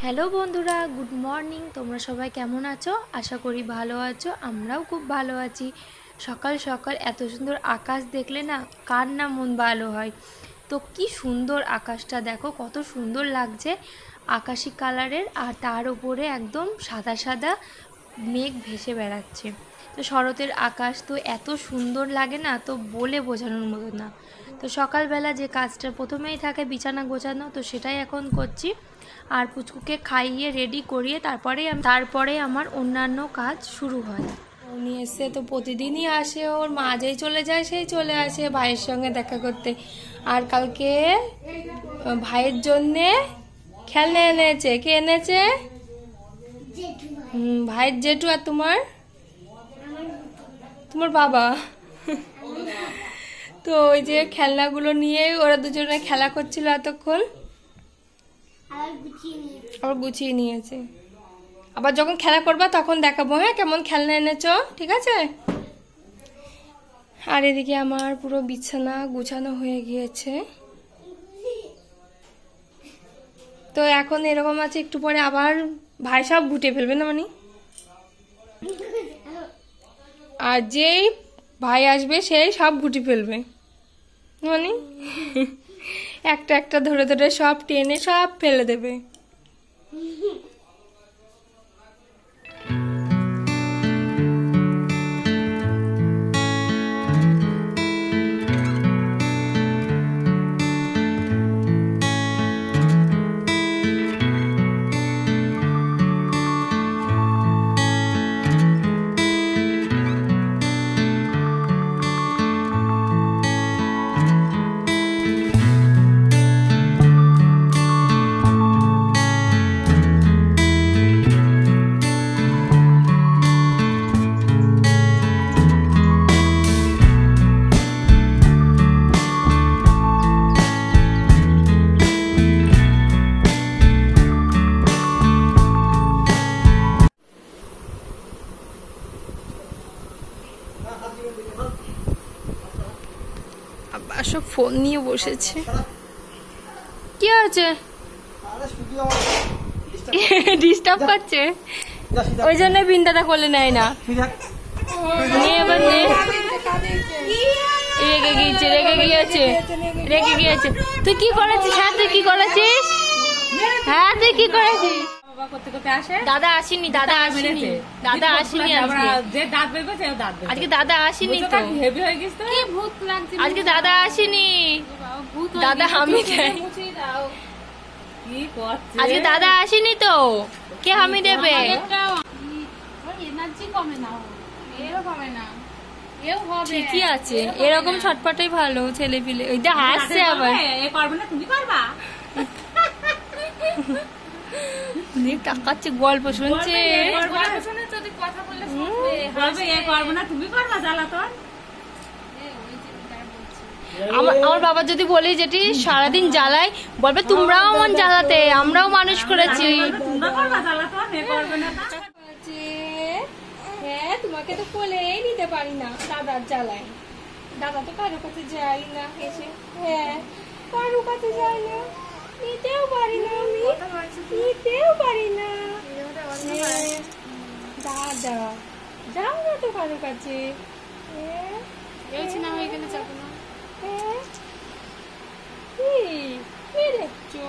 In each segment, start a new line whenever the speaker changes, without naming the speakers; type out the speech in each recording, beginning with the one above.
Hello বন্ধুরা, good morning. তোমরা সবাই কেমন আছো? আশা করি ভালো আছো। আমরাও খুব ভালো আছি। সকাল সকাল এত সুন্দর আকাশ দেখলে না কার না মন ভালো হয়। তো কি সুন্দর আকাশটা দেখো, কত সুন্দর লাগছে, আকাশি কালারের, আর তার উপরে একদম সাদা সাদা মেঘ ভেসে বেড়াচ্ছে। তো শরতের আকাশ তো এত সুন্দর লাগে না, তো বলে বোঝানোর মতো না। তো সকালবেলা যে কাজটা প্রথমেই থাকে বিছানা গোছানো, তো সেটাই এখন করছি। আর পুচকুকে খাইয়ে রেডি করিয়ে তারপরে আমার অন্যান্য কাজ শুরু হয়। উনি এসে তো প্রতিদিনই আসে, ওর মা যেই চলে যায় সেই চলে আসে ভাইয়ের সঙ্গে দেখা করতে। আর কালকে ভাইয়ের জন্যে খেলনা এনেছে। কে এনেছে? ভাইয়ের জেঠু। আর তোমার বাবা। তো ওই যে খেলনাগুলো নিয়ে ওরা দুজনে খেলা করছিল এতক্ষণ, আবার গুছিয়ে নিয়েছে। আবার যখন খেলা করবা তখন দেখাবো, হ্যাঁ, কেমন খেলনা এনেছো, ঠিক আছে? আর এদিকে আমার পুরো বিছানা গুছানো হয়ে গিয়েছে। তো এখন এরকম আছে, একটু পরে আবার ভাই সব গুটিয়ে ফেলবে না মানে। আর যেই ভাই আসবে সেই সব গুটি ফেলবে মানে, একটা একটা ধরে ধরে সব টেনে সব ফেলে দেবে। সব ফোন নিয়ে বসেছে। কি হয়েছে? ডিস্টার্ব করছে, ওই জন্য বিন্দাটা করলে নেয় না। রেগে গিয়েছে। তুই কি করেছিস? হ্যাঁ তুই কি করেছিস? দাদা আসেনি আজকে দাদা আসেনি তো। আজকে দাদা আসেনি, দাদা হামি দেয়। আজকে দাদা আসেনি তো, কে হামি দেবে? ঠিকই আছে, এরকম ছটপটাই ভালো ছেলে পিলে। ওইটা হাসছে আবার। টাকাচ্ছে, গল্প শুনছে। আমার বাবা যদি বলি যেটি সারাদিন জ্বালাই, বলবে তোমরাও আমার জ্বালাতে, আমরাও মানুষ করেছি। হ্যাঁ, তোমাকে তো কোলেই নিতে পারি না, দাদার জ্বালাই। দাদা তো কারো কাছে যাই না, এসে হ্যাঁ কারো কাছে যাই না, নিতেও পারি না, আমি নিতেও পারি না। দাদা যাও না তো কারো কাছে। কি দেখছো?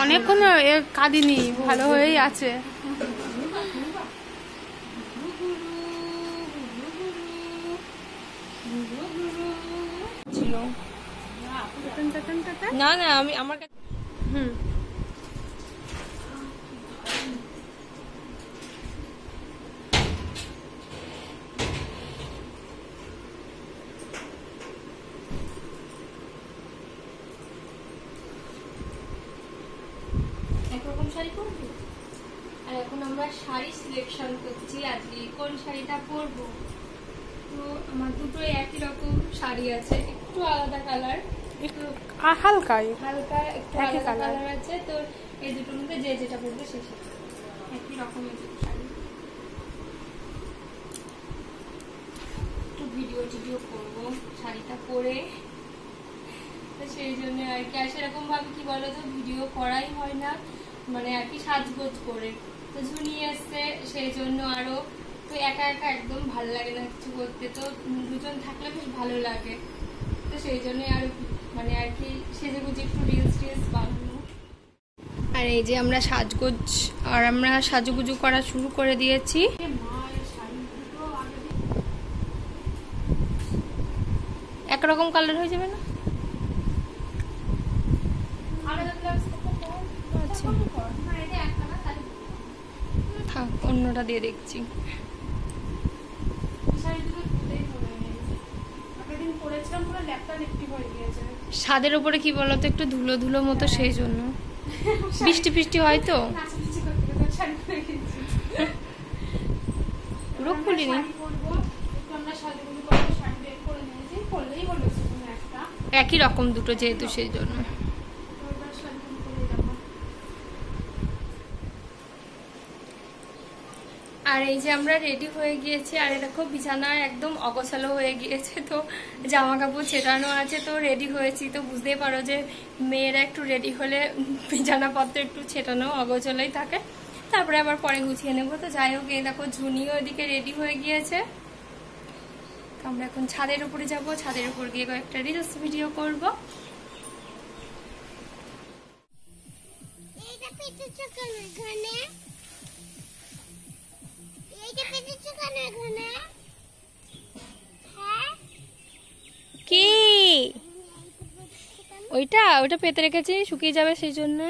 অনেকক্ষণ কাঁদিনি, ভালো হয়েই আছে।
না না, আমি আমার কাছে একরকম শাড়ি পরবো। আর এখন আমরা শাড়ি সিলেকশন করছি, আজকে কোন শাড়িটা পরবো। তো আমার দুটো একই রকম শাড়ি আছে, একটু আলাদা কালার,
হালকা
একটু আলাদা কালার আছে। তো এই দুটোর মধ্যে যে যেটা পরবে সে একই রকমের শাড়ি। একটু ভিডিও করবো শাড়িটা পরে, তো সেই জন্য আর কি। আর সেরকম ভাবে কি বলতো ভিডিও করাই হয় না, মানে আর কি সাজগোজ করে। তো ঝুনি এসছে সেই জন্য আরো, তো একা একা একদম ভালো লাগে না কিছু করতে, তো দুজন থাকলে বেশ ভালো লাগে। তো সেই জন্য আরো মানে আর কি সেজে গুজে একটু রিলস বানানো। আর এই যে আমরা সাজুগুজু করা শুরু করে দিয়েছি। একরকম কালার হয়ে যাবে না? আচ্ছা থাক, অন্যটা দিয়ে দেখছি। ছাদের উপরে কি বলতো একটু ধুলো ধুলো মতো, সেই জন্য বৃষ্টি ফিষ্টি হয় তো পুরো খুলিনি। একই রকম দুটো যেহেতু, সেই জন্য। আর এই যে আমরা রেডি হয়ে গিয়েছি, আর দেখো বিছানা একদম অগোছালো হয়ে গিয়েছে, তো জামা কাপড় ছেটানো আছে, তো রেডি হয়েছি। তো বুঝতেই পারো যে মেয়েরা একটু রেডি হলে বিছানাপত্র একটু ছেটানো অগোছালোই থাকে, তারপরে আবার পরে গুছিয়ে নেবো। তো যাই হোক, এই দেখো ঝুনিও এদিকে রেডি হয়ে গিয়েছে। তো আমরা এখন ছাদের উপরে যাব, ছাদের উপর গিয়ে কয়েকটা রিলস ভিডিও করবো। কি ওইটা পেতে রেখেছি, শুকিয়ে যাবে সেই জন্য।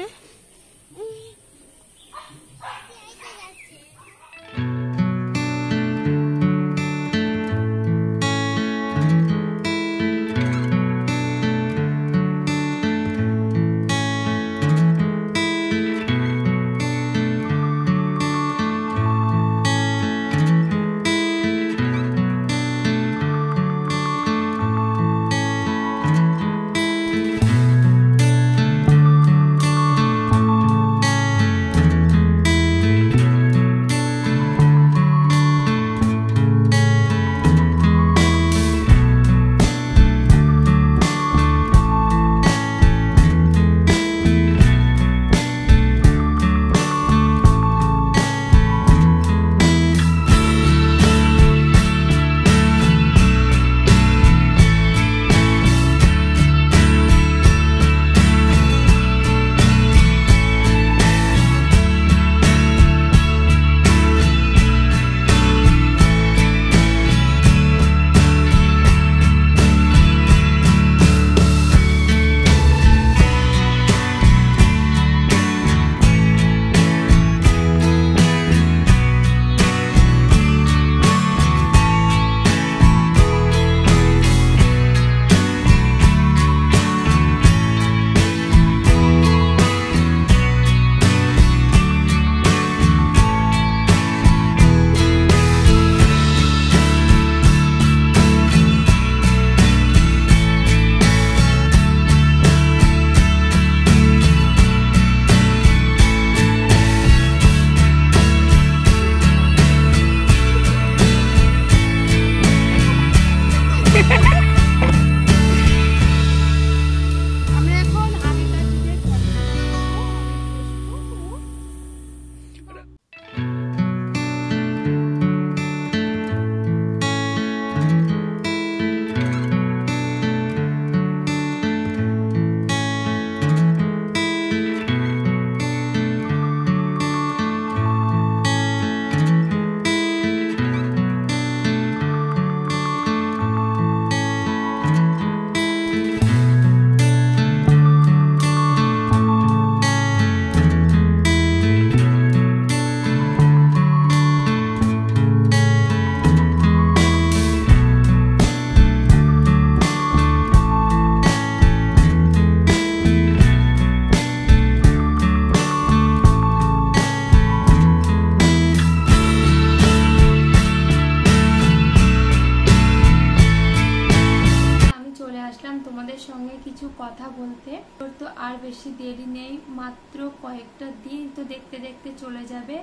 কথা বলতে। তো আর বেশি দেরি নেই, মাত্র কয়েকটা দিন তো দেখতে দেখতে চলে যাবে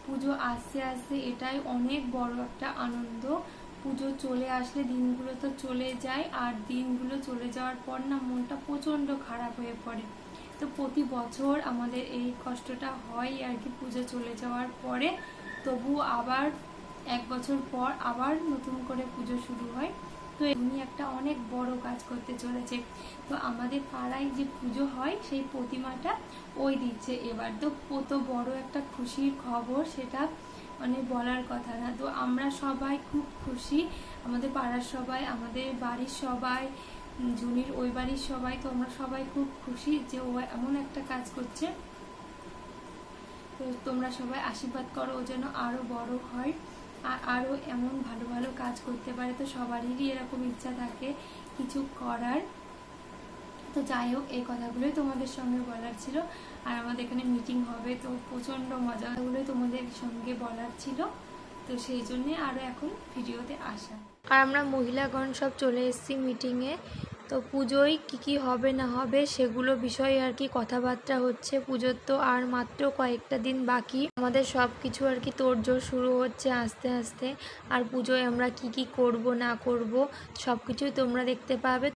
পুজো। আসতে আসতে এটাই অনেক বড় একটা আনন্দ। পুজো চলে আসলে দিনগুলো তো চলে যায়, আর দিনগুলো চলে যাওয়ার পর না মনটা প্রচণ্ড খারাপ হয়ে পড়ে। তো প্রতি বছর আমাদের এই কষ্টটা হয় আর কি, পুজো চলে যাওয়ার পরে তবু আবার 1 বছর পর আবার নতুন করে পুজো শুরু হয়। তো উনি একটা অনেক বড় কাজ করতে চলেছে। তো আমাদের পাড়ায় যে পুজো হয় সেই প্রতিমাটা ওই দিচ্ছে এবার। তো কত বড় একটা খুশির খবর, সেটা মানে বলার কথা না। তো আমরা সবাই খুব খুশি, আমাদের পাড়ার সবাই, আমাদের বাড়ির সবাই, জুনির ওই বাড়ির সবাই। তো আমরা সবাই খুব খুশি যে ও এমন একটা কাজ করছে। তো তোমরা সবাই আশীর্বাদ করো ও যেন আরও বড় হয় আর আরও এমন ভালো ভালো কাজ করতে পারে। তো সবারই এরকম ইচ্ছা থাকে কিছু করার। তো যাই হোক, এই কথাগুলোই তোমাদের সঙ্গে বলার ছিল। আর আমাদের এখানে মিটিং হবে, তো প্রচণ্ড মজাগুলোই তোমাদের সঙ্গে বলার ছিল। তো সেই জন্যে আরও এখন ভিডিওতে আসা। আর আমরা মহিলাগণ সব চলে এসেছি মিটিংয়ে। তো পুজোয় কী হবে না হবে সেগুলো বিষয়ে আর কি কথাবার্তা হচ্ছে। পুজোর তো আর মাত্র কয়েকটা দিন বাকি, আমাদের সব কিছু আর কি তোড়জোড় শুরু হচ্ছে আস্তে আস্তে। আর পুজোয় আমরা কি করব না করব সব কিছুই তোমরা দেখতে পাবে।